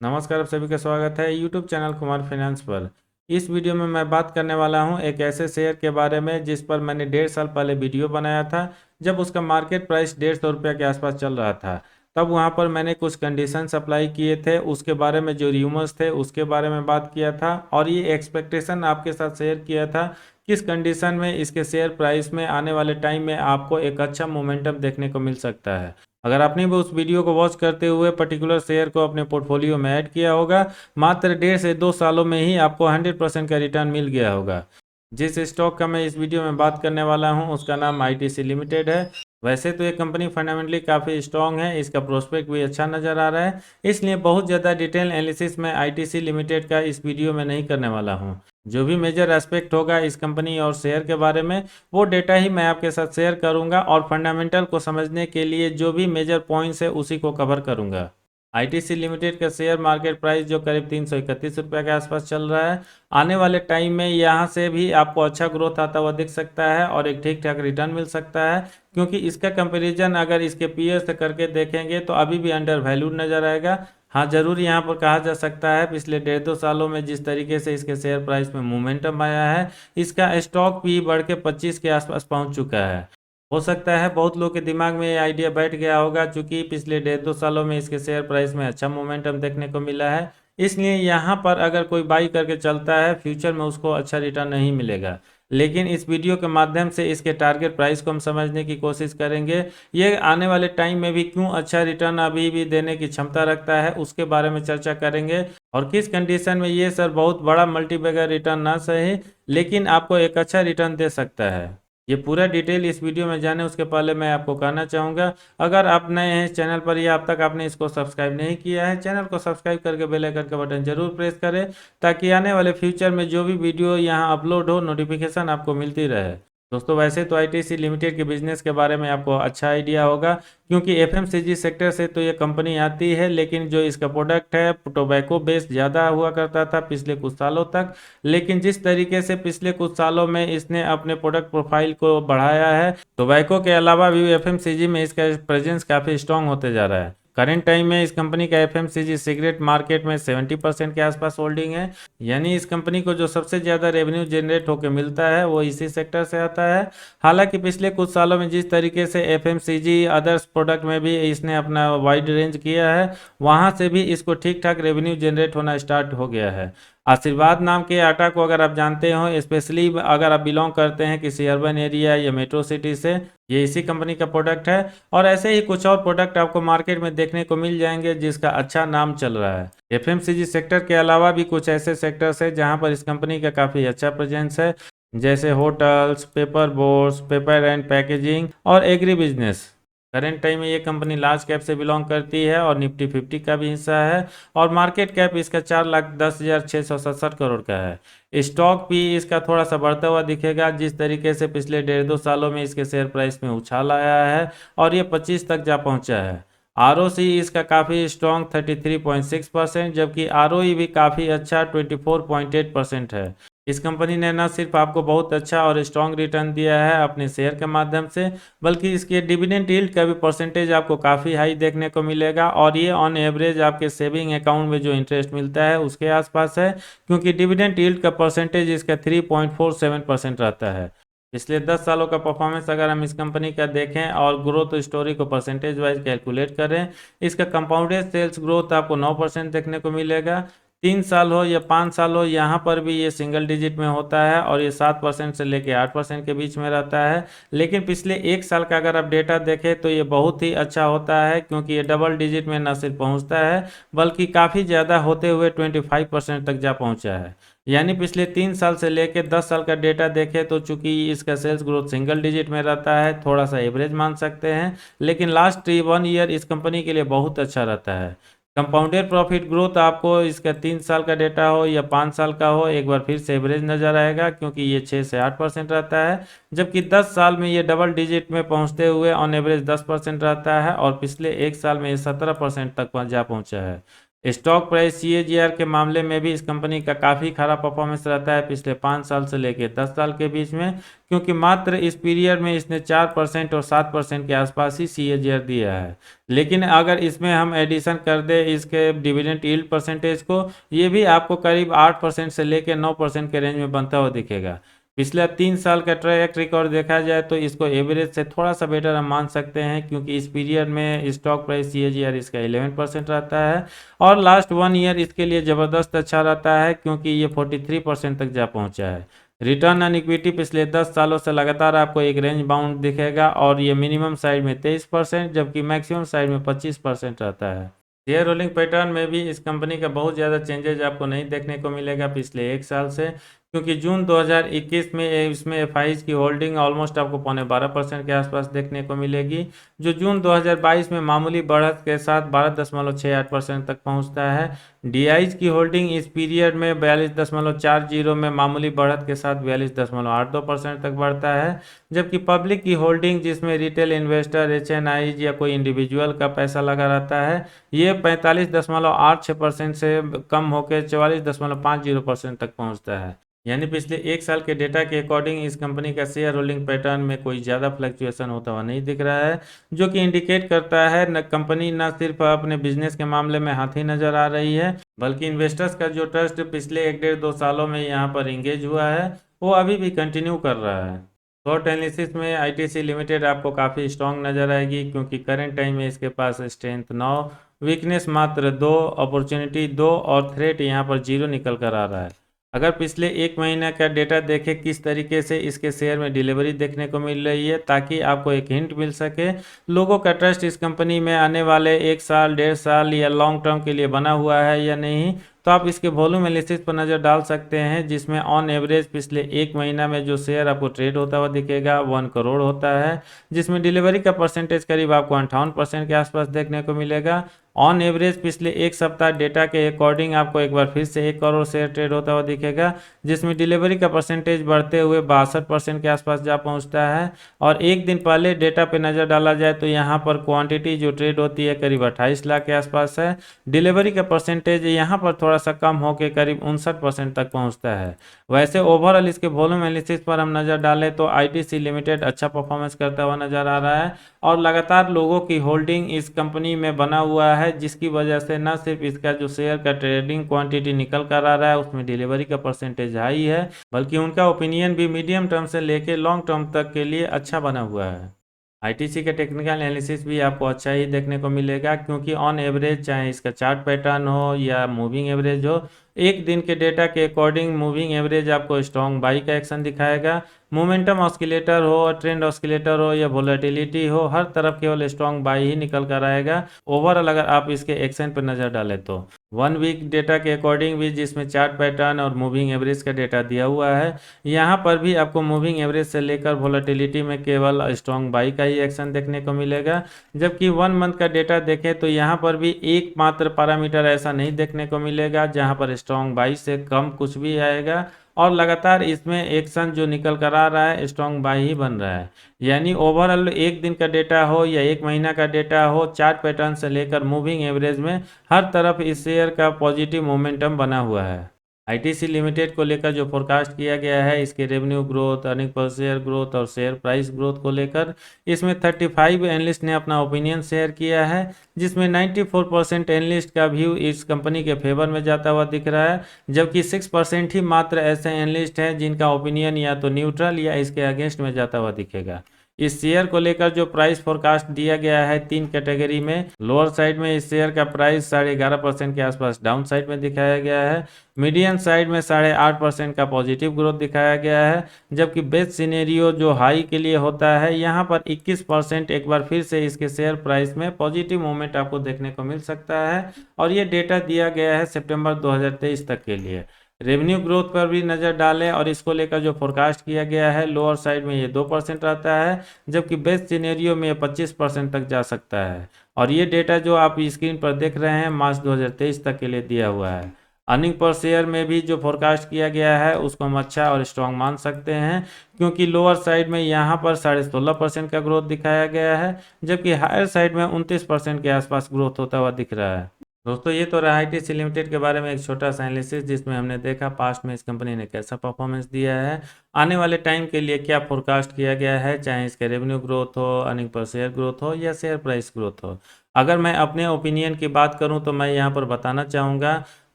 नमस्कार, आप सभी का स्वागत है यूट्यूब चैनल कुमार फाइनेंस पर। इस वीडियो में मैं बात करने वाला हूं एक ऐसे शेयर के बारे में जिस पर मैंने 1.5 साल पहले वीडियो बनाया था, जब उसका मार्केट प्राइस 150 रुपये के आसपास चल रहा था। तब वहां पर मैंने कुछ कंडीशंस अप्लाई किए थे, उसके बारे में जो र्यूमर्स थे उसके बारे में बात किया था और ये एक्सपेक्टेशन आपके साथ शेयर किया था किस कंडीशन में इसके शेयर प्राइस में आने वाले टाइम में आपको एक अच्छा मोमेंटम देखने को मिल सकता है। अगर आपने भी उस वीडियो को वॉच करते हुए पर्टिकुलर शेयर को अपने पोर्टफोलियो में ऐड किया होगा, मात्र 1.5 से 2 सालों में ही आपको 100% का रिटर्न मिल गया होगा। जिस स्टॉक का मैं इस वीडियो में बात करने वाला हूं उसका नाम आईटीसी लिमिटेड है। वैसे तो ये कंपनी फंडामेंटली काफ़ी स्ट्रांग है, इसका प्रोस्पेक्ट भी अच्छा नज़र आ रहा है, इसलिए बहुत ज़्यादा डिटेल एनालिसिस मैं आईटीसी लिमिटेड का इस वीडियो में नहीं करने वाला हूं। जो भी मेजर एस्पेक्ट होगा इस कंपनी और शेयर के बारे में, वो डेटा ही मैं आपके साथ शेयर करूंगा और फंडामेंटल को समझने के लिए जो भी मेजर पॉइंट्स है उसी को कवर करूंगा। आईटीसी लिमिटेड का शेयर मार्केट प्राइस जो करीब 331 रुपये के आसपास चल रहा है, आने वाले टाइम में यहाँ से भी आपको अच्छा ग्रोथ आता हुआ दिख सकता है और एक ठीक ठाक रिटर्न मिल सकता है, क्योंकि इसका कंपैरिजन अगर इसके पीयर से करके देखेंगे तो अभी भी अंडर वैल्यूड नज़र आएगा। हाँ, जरूर यहाँ पर कहा जा सकता है पिछले 1.5 2 सालों में जिस तरीके से इसके शेयर प्राइस में मोमेंटम आया है, इसका स्टॉक भी बढ़ के 25 के आसपास पहुँच चुका है। हो सकता है बहुत लोग के दिमाग में ये आइडिया बैठ गया होगा, क्योंकि पिछले 1.5 2 सालों में इसके शेयर प्राइस में अच्छा मोमेंटम देखने को मिला है, इसलिए यहाँ पर अगर कोई बाई करके चलता है फ्यूचर में उसको अच्छा रिटर्न नहीं मिलेगा। लेकिन इस वीडियो के माध्यम से इसके टारगेट प्राइस को हम समझने की कोशिश करेंगे, ये आने वाले टाइम में भी क्यों अच्छा रिटर्न अभी भी देने की क्षमता रखता है उसके बारे में चर्चा करेंगे, और किस कंडीशन में ये सर बहुत बड़ा मल्टीबैगर रिटर्न ना सही लेकिन आपको एक अच्छा रिटर्न दे सकता है। ये पूरा डिटेल इस वीडियो में जाने उसके पहले मैं आपको कहना चाहूँगा, अगर आप नए हैं इस चैनल पर या अब तक आपने इसको सब्सक्राइब नहीं किया है, चैनल को सब्सक्राइब करके बेल आइकन का बटन जरूर प्रेस करें, ताकि आने वाले फ्यूचर में जो भी वीडियो यहाँ अपलोड हो नोटिफिकेशन आपको मिलती रहे। दोस्तों, वैसे तो आईटीसी लिमिटेड के बिजनेस के बारे में आपको अच्छा आइडिया होगा, क्योंकि एफएमसीजी सेक्टर से तो ये कंपनी आती है, लेकिन जो इसका प्रोडक्ट है टोबैको बेस्ड ज़्यादा हुआ करता था पिछले कुछ सालों तक। लेकिन जिस तरीके से पिछले कुछ सालों में इसने अपने प्रोडक्ट प्रोफाइल को बढ़ाया है, टोबैको के अलावा भी एफएमसीजी में इसका प्रेजेंस काफ़ी स्ट्रांग होते जा रहा है। करंट टाइम में इस कंपनी का एफएमसीजी सिगरेट मार्केट में 70% के आसपास होल्डिंग है, यानी इस कंपनी को जो सबसे ज़्यादा रेवेन्यू जनरेट होकर मिलता है वो इसी सेक्टर से आता है। हालांकि पिछले कुछ सालों में जिस तरीके से एफएमसीजी अदर्स प्रोडक्ट में भी इसने अपना वाइड रेंज किया है, वहां से भी इसको ठीक ठाक रेवेन्यू जनरेट होना स्टार्ट हो गया है। आशीर्वाद नाम के आटा को अगर आप जानते हो, स्पेशली अगर आप बिलोंग करते हैं किसी अर्बन एरिया या मेट्रो सिटी से, ये इसी कंपनी का प्रोडक्ट है। और ऐसे ही कुछ और प्रोडक्ट आपको मार्केट में देखने को मिल जाएंगे जिसका अच्छा नाम चल रहा है। एफएमसीजी सेक्टर के अलावा भी कुछ ऐसे सेक्टर्स है जहां पर इस कंपनी का काफ़ी अच्छा प्रेजेंस है, जैसे hotels, paper boards, paper and packaging और एग्री बिजनेस। करेंट टाइम में ये कंपनी लार्ज कैप से बिलोंग करती है और निफ्टी 50 का भी हिस्सा है, और मार्केट कैप इसका 4,10,667 करोड़ का है। स्टॉक भी इसका थोड़ा सा बढ़ता हुआ दिखेगा, जिस तरीके से पिछले 1.5 2 सालों में इसके शेयर प्राइस में उछाल आया है और ये 25 तक जा पहुंचा है। आरओसी इसका काफ़ी स्ट्रॉन्ग 33.6%, जबकि आरओई भी काफ़ी अच्छा 24.8% है। इस कंपनी ने न सिर्फ आपको बहुत अच्छा और स्ट्रॉन्ग रिटर्न दिया है अपने शेयर के माध्यम से, बल्कि इसके डिविडेंड यील्ड का भी परसेंटेज आपको काफ़ी हाई देखने को मिलेगा, और ये ऑन एवरेज आपके सेविंग अकाउंट में जो इंटरेस्ट मिलता है उसके आसपास है, क्योंकि डिविडेंड यील्ड का परसेंटेज इसका 3.47% रहता है। पिछले 10 सालों का परफॉर्मेंस अगर हम इस कंपनी का देखें और ग्रोथ स्टोरी को परसेंटेज वाइज कैलकुलेट करें, इसका कंपाउंडेड सेल्स ग्रोथ आपको 9% देखने को मिलेगा। 3 साल हो या 5 साल हो, यहाँ पर भी ये सिंगल डिजिट में होता है और ये 7% से लेके 8% के बीच में रहता है। लेकिन पिछले 1 साल का अगर आप डेटा देखें तो ये बहुत ही अच्छा होता है, क्योंकि ये डबल डिजिट में न सिर्फ पहुँचता है बल्कि काफ़ी ज़्यादा होते हुए 25% तक जा पहुँचा है। यानी पिछले 3 साल से लेकर 10 साल का डेटा देखें तो चूंकि इसका सेल्स ग्रोथ सिंगल डिजिट में रहता है, थोड़ा सा एवरेज मान सकते हैं, लेकिन लास्ट 1 ईयर इस कंपनी के लिए बहुत अच्छा रहता है। कंपाउंडेड प्रॉफिट ग्रोथ आपको इसका 3 साल का डेटा हो या 5 साल का हो, एक बार फिर से एवरेज नजर आएगा, क्योंकि ये 6 से 8% रहता है, जबकि 10 साल में ये डबल डिजिट में पहुंचते हुए ऑन एवरेज 10% रहता है, और पिछले 1 साल में ये 17% तक जा पहुंचा है। स्टॉक प्राइस सीएजीआर के मामले में भी इस कंपनी का काफ़ी खराब परफॉर्मेंस रहता है पिछले 5 साल से लेकर 10 साल के बीच में, क्योंकि मात्र इस पीरियड में इसने 4% और 7% के आसपास ही सीएजीआर दिया है। लेकिन अगर इसमें हम एडिशन कर दें इसके डिविडेंड यील्ड परसेंटेज को, ये भी आपको करीब 8% से लेकर 9% के रेंज में बनता हुआ दिखेगा। पिछले 3 साल का ट्रैक रिकॉर्ड देखा जाए तो इसको एवरेज से थोड़ा सा बेटर हम मान सकते हैं, क्योंकि इस पीरियड में स्टॉक प्राइस सीएजीआर इसका 11% रहता है और लास्ट 1 ईयर इसके लिए ज़बरदस्त अच्छा रहता है, क्योंकि ये 43% तक जा पहुंचा है। रिटर्न ऑन इक्विटी पिछले 10 सालों से लगातार आपको एक रेंज बाउंड दिखेगा और ये मिनिमम साइड में 23% जबकि मैक्सिमम साइड में 25% रहता है। शेयर होल्डिंग पैटर्न में भी इस कंपनी का बहुत ज़्यादा चेंजेज आपको नहीं देखने को मिलेगा पिछले 1 साल से, क्योंकि जून 2021 में इसमें एफआईज की होल्डिंग ऑलमोस्ट आपको 12.25% के आसपास देखने को मिलेगी, जो जून 2022 में मामूली बढ़त के साथ 12.68% तक पहुंचता है। डीआईज की होल्डिंग इस पीरियड में 42.40 में मामूली बढ़त के साथ 42.82% तक बढ़ता है, जबकि पब्लिक की होल्डिंग जिसमें रिटेल इन्वेस्टर, एचएनआईज या कोई इंडिविजुअल का पैसा लगा रहता है, ये 45.86% से कम होकर 44.50% तक पहुंचता है। यानी पिछले 1 साल के डेटा के अकॉर्डिंग इस कंपनी का शेयर होल्डिंग पैटर्न में कोई ज़्यादा फ्लक्चुएशन होता हुआ नहीं दिख रहा है, जो कि इंडिकेट करता है न कंपनी न सिर्फ अपने बिजनेस के मामले में हाथी नजर आ रही है, बल्कि इन्वेस्टर्स का जो ट्रस्ट पिछले 1 डेढ़ 2 सालों में यहाँ पर इंगेज हुआ है वो अभी भी कंटिन्यू कर रहा है। शॉर्ट एनालिसिस में आईटीसी लिमिटेड आपको काफ़ी स्ट्रॉन्ग नजर आएगी, क्योंकि करंट टाइम में इसके पास स्ट्रेंथ 9, वीकनेस मात्र 2, अपॉर्चुनिटी 2 और थ्रेट यहाँ पर 0 निकल कर आ रहा है। अगर पिछले 1 महीने का डेटा देखें किस तरीके से इसके शेयर में डिलीवरी देखने को मिल रही है, ताकि आपको एक हिंट मिल सके लोगों का ट्रस्ट इस कंपनी में आने वाले 1 साल 1.5 साल या लॉन्ग टर्म के लिए बना हुआ है या नहीं, तो आप इसके वॉल्यूम एनालिसिस पर नज़र डाल सकते हैं, जिसमें ऑन एवरेज पिछले 1 महीना में जो शेयर आपको ट्रेड होता हुआ दिखेगा 1 करोड़ होता है, जिसमें डिलीवरी का परसेंटेज करीब आपको 58% के आसपास देखने को मिलेगा। ऑन एवरेज पिछले 1 सप्ताह डेटा के अकॉर्डिंग आपको एक बार फिर से 1 करोड़ शेयर ट्रेड होता हुआ दिखेगा, जिसमें डिलीवरी का परसेंटेज बढ़ते हुए 62% के आसपास जा पहुंचता है। और एक दिन पहले डेटा पे नज़र डाला जाए तो यहाँ पर क्वांटिटी जो ट्रेड होती है करीब 28 लाख के आसपास है। डिलीवरी का परसेंटेज यहाँ पर थोड़ा सा कम होकर करीब 59% तक पहुँचता है। वैसे ओवरऑल इसके वॉल्यूम एनालिसिस पर हम नज़र डालें तो आईटीसी लिमिटेड अच्छा परफॉर्मेंस करता हुआ नज़र आ रहा है और लगातार लोगों की होल्डिंग इस कंपनी में बना हुआ है, जिसकी वजह से न सिर्फ इसका जो शेयर का ट्रेडिंग क्वांटिटी निकल कर आ रहा है उसमें डिलीवरी का परसेंटेज हाई है, बल्कि उनका ओपिनियन भी मीडियम टर्म से लेकर लॉन्ग टर्म तक के लिए अच्छा बना हुआ है। आईटीसी का टेक्निकल एनालिसिस भी आपको अच्छा ही देखने को मिलेगा, क्योंकि ऑन एवरेज चाहे इसका चार्ट पैटर्न हो या मूविंग एवरेज हो, एक दिन के डेटा के अकॉर्डिंग मूविंग एवरेज आपको स्ट्रॉन्ग बाई का एक्शन दिखाएगा। मोमेंटम ऑस्किलेटर हो, ट्रेंड ऑस्किलेटर हो या वोलेटिलिटी हो, हर तरफ केवल स्ट्रॉन्ग बाई ही निकल कर आएगा ओवरऑल अगर आप इसके एक्शन पर नज़र डालें तो। 1 वीक डेटा के अकॉर्डिंग भी जिसमें चार्ट पैटर्न और मूविंग एवरेज का डेटा दिया हुआ है, यहाँ पर भी आपको मूविंग एवरेज से लेकर वोलेटिलिटी में केवल स्ट्रॉन्ग बाई का ही एक्शन देखने को मिलेगा। जबकि 1 मंथ का डेटा देखें तो यहाँ पर भी एकमात्र पैरामीटर ऐसा नहीं देखने को मिलेगा जहाँ पर स्ट्रॉन्ग बाई से कम कुछ भी आएगा, और लगातार इसमें एक्शन जो निकल कर आ रहा है स्ट्रॉन्ग बाई ही बन रहा है। यानी ओवरऑल एक दिन का डेटा हो या 1 महीना का डेटा हो, चार्ट पैटर्न से लेकर मूविंग एवरेज में हर तरफ इस शेयर का पॉजिटिव मोमेंटम बना हुआ है। आईटीसी लिमिटेड को लेकर जो फोरकास्ट किया गया है इसके revenue growth, earning per share growth और शेयर प्राइस ग्रोथ को लेकर, इसमें 35 एनालिस्ट ने अपना ओपिनियन शेयर किया है, जिसमें 94% एनालिस्ट का व्यू इस कंपनी के फेवर में जाता हुआ दिख रहा है, जबकि 6% ही मात्र ऐसे एनालिस्ट हैं जिनका ओपिनियन या तो न्यूट्रल या इसके अगेंस्ट में जाता हुआ दिखेगा। इस शेयर को लेकर जो प्राइस फोरकास्ट दिया गया है 3 कैटेगरी में, लोअर साइड में इस शेयर का प्राइस 11.5% के आसपास डाउन साइड में दिखाया गया है, मीडियम साइड में 8.5% का पॉजिटिव ग्रोथ दिखाया गया है, जबकि बेस्ट सिनेरियो जो हाई के लिए होता है यहाँ पर 21% एक बार फिर से इसके शेयर प्राइस में पॉजिटिव मूवमेंट आपको देखने को मिल सकता है। और ये डेटा दिया गया है सितंबर 2023 तक के लिए। रेवेन्यू ग्रोथ पर भी नज़र डालें और इसको लेकर जो फोरकास्ट किया गया है लोअर साइड में ये 2% रहता है, जबकि बेस्ट सिनेरियो में 25% तक जा सकता है। और ये डेटा जो आप स्क्रीन पर देख रहे हैं मार्च 2023 तक के लिए दिया हुआ है। अर्निंग पर शेयर में भी जो फोरकास्ट किया गया है उसको हम अच्छा और स्ट्रॉन्ग मान सकते हैं, क्योंकि लोअर साइड में यहाँ पर 16.5% का ग्रोथ दिखाया गया है, जबकि हायर साइड में 29% के आसपास ग्रोथ होता हुआ दिख रहा है। दोस्तों ये तो रहा आईटीसी लिमिटेड के बारे में एक छोटा सा एनालिसिस, जिसमें हमने देखा पास्ट में इस कंपनी ने कैसा परफॉर्मेंस दिया है, आने वाले टाइम के लिए क्या फोरकास्ट किया गया है, चाहे इसके रेवेन्यू ग्रोथ हो, अर्निंग पर शेयर ग्रोथ हो या शेयर प्राइस ग्रोथ हो। अगर मैं अपने ओपिनियन की बात करूं तो मैं यहाँ पर बताना चाहूँगा,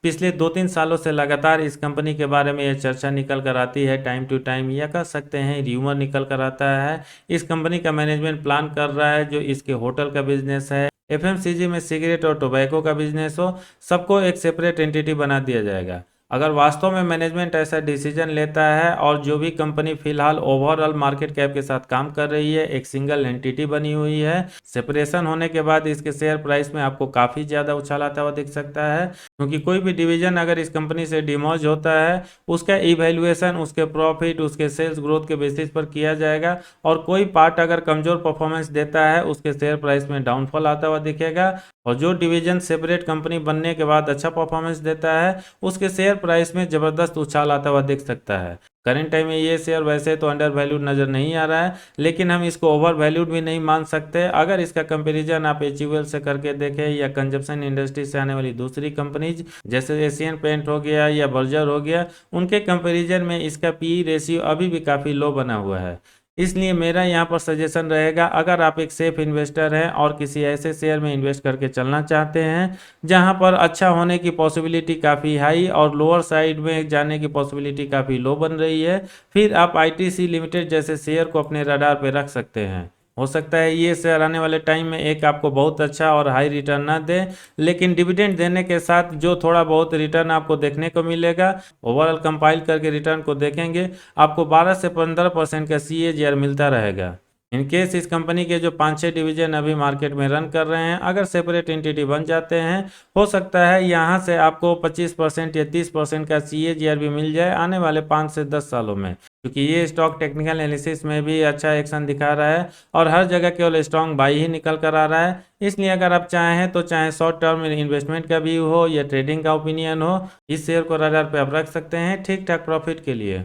पिछले 2-3 सालों से लगातार इस कंपनी के बारे में यह चर्चा निकल कर आती है टाइम टू टाइम, या कह सकते हैं र्यूमर निकल कर आता है। इस कंपनी का मैनेजमेंट प्लान कर रहा है जो इसके होटल का बिजनेस है, एफएमसीजी में सिगरेट और टोबैको का बिजनेस हो, सबको एक सेपरेट एंटिटी बना दिया जाएगा। अगर वास्तव में मैनेजमेंट ऐसा डिसीजन लेता है और जो भी कंपनी फिलहाल ओवरऑल मार्केट कैप के साथ काम कर रही है, एक सिंगल एंटिटी बनी हुई है, सेपरेशन होने के बाद इसके शेयर प्राइस में आपको काफ़ी ज़्यादा उछाल आता हुआ दिख सकता है, क्योंकि कोई भी डिवीजन अगर इस कंपनी से डिमर्ज होता है, उसका इवैल्यूएशन उसके प्रॉफिट, उसके सेल्स ग्रोथ के बेसिस पर किया जाएगा, और कोई पार्ट अगर कमज़ोर परफॉर्मेंस देता है उसके शेयर प्राइस में डाउनफॉल आता हुआ दिखेगा, और जो डिवीजन सेपरेट कंपनी बनने के बाद अच्छा परफॉर्मेंस देता है उसके शेयर प्राइस में ज़बरदस्त उछाल आता हुआ दिख सकता है। करेंट टाइम में ये शेयर वैसे तो अंडर वैल्यूड नज़र नहीं आ रहा है, लेकिन हम इसको ओवर वैल्यूड भी नहीं मान सकते। अगर इसका कंपैरिजन आप एचयूएल से करके देखें या कंजप्शन इंडस्ट्री से आने वाली दूसरी कंपनीज जैसे एशियन पेंट हो गया या बर्जर हो गया, उनके कंपैरिजन में इसका पी रेशियो अभी भी काफ़ी लो बना हुआ है। इसलिए मेरा यहाँ पर सजेशन रहेगा, अगर आप एक सेफ इन्वेस्टर हैं और किसी ऐसे शेयर में इन्वेस्ट करके चलना चाहते हैं जहाँ पर अच्छा होने की पॉसिबिलिटी काफ़ी हाई और लोअर साइड में जाने की पॉसिबिलिटी काफ़ी लो बन रही है, फिर आप आईटीसी लिमिटेड जैसे शेयर को अपने रडार पे रख सकते हैं। हो सकता है ये शेयर आने वाले टाइम में एक आपको बहुत अच्छा और हाई रिटर्न ना दे, लेकिन डिविडेंड देने के साथ जो थोड़ा बहुत रिटर्न आपको देखने को मिलेगा, ओवरऑल कंपाइल करके रिटर्न को देखेंगे, आपको 12 से 15% का CAGR मिलता रहेगा। इन केस इस कंपनी के जो 5-6 डिवीजन अभी मार्केट में रन कर रहे हैं, अगर सेपरेट एंटिटी बन जाते हैं, हो सकता है यहाँ से आपको 25% या 30% का CAGR भी मिल जाए आने वाले 5 से 10 सालों में, क्योंकि ये स्टॉक टेक्निकल एनालिसिस में भी अच्छा एक्शन दिखा रहा है और हर जगह केवल स्ट्रॉन्ग बाई ही निकल कर आ रहा है। इसलिए अगर आप चाहें तो चाहे शॉर्ट टर्म इन्वेस्टमेंट का व्यू हो या ट्रेडिंग का ओपिनियन हो, इस शेयर को रडार पे आप रख सकते हैं ठीक ठाक प्रॉफिट के लिए।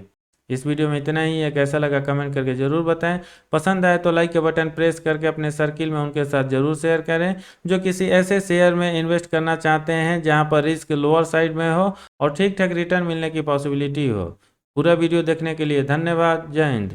इस वीडियो में इतना ही है, कैसा लगा कमेंट करके ज़रूर बताएं। पसंद आए तो लाइक के बटन प्रेस करके अपने सर्किल में उनके साथ ज़रूर शेयर करें जो किसी ऐसे शेयर में इन्वेस्ट करना चाहते हैं जहां पर रिस्क लोअर साइड में हो और ठीक ठाक रिटर्न मिलने की पॉसिबिलिटी हो। पूरा वीडियो देखने के लिए धन्यवाद। जय हिंद।